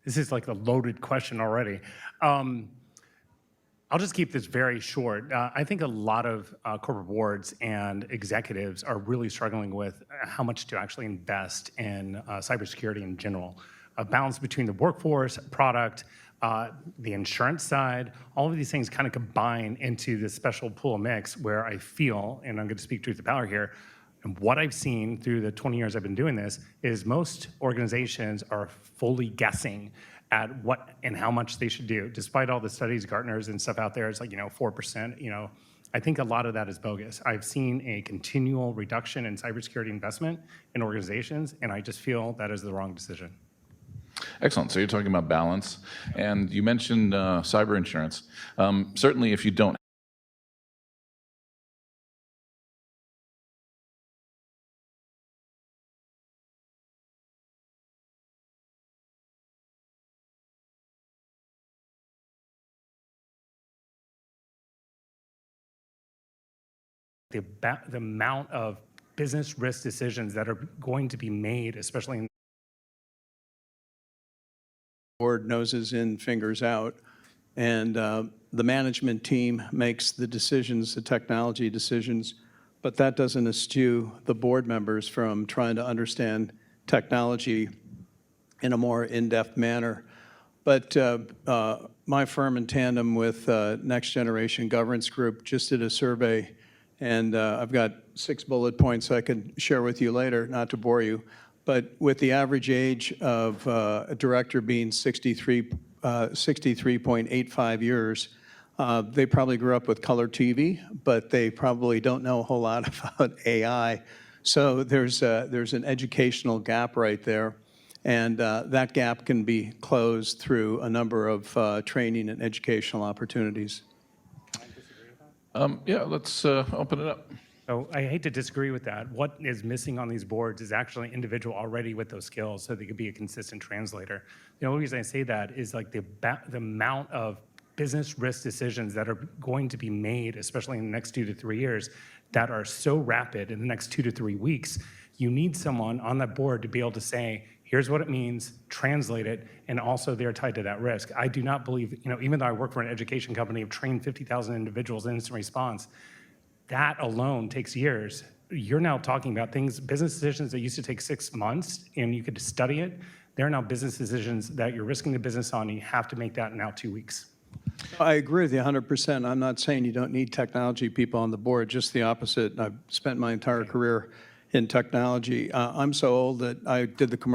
This is like a loaded question already. I'll just keep this very short. I think a lot of corporate boards and executives are really struggling with how much to actually invest in cybersecurity in general. A balance between the workforce, product, the insurance side, all of these things kind of combine into this special pool mix where I feel, and I'm going to speak truth to power here, and what I've seen through the 20 years I've been doing this is most organizations are fully guessing at what and how much they should do. Despite all the studies, Gartner's and stuff out there, it's like, 4%, I think a lot of that is bogus. I've seen a continual reduction in cybersecurity investment in organizations, and I just feel that is the wrong decision. Excellent. So you're talking about balance, and you mentioned cyber insurance. Certainly, if you don't the amount of business risk decisions that are going to be made, especially in board noses in, fingers out, and the management team makes the decisions, the technology decisions, but that doesn't eschew the board members from trying to understand technology in a more in-depth manner. But my firm, in tandem with Next Generation Governance Group, just did a survey, and I've got 6 bullet points I could share with you later, not to bore you. But with the average age of a director being 63.85 years, they probably grew up with color TV, but they probably don't know a whole lot about AI. So there's an educational gap right there. And that gap can be closed through a number of training and educational opportunities. yeah, let's open it up. So I hate to disagree with that. What is missing on these boards is actually an individual already with those skills so they could be a consistent translator. The only reason I say that is like the amount of business risk decisions that are going to be made, especially in the next 2 to 3 years, that are so rapid in the next 2 to 3 weeks. You need someone on that board to be able to say, here's what it means, translate it, and also they're tied to that risk. I do not believe, even though I work for an education company, I've trained 50,000 individuals in incident response, that alone takes years. You're now talking about business decisions that used to take 6 months and you could study it. They're now business decisions that you're risking the business on, and you have to make that now 2 weeks. I agree with you 100%. I'm not saying you don't need technology people on the board, just the opposite. I've spent my entire career in technology. I'm so old that I did the commercial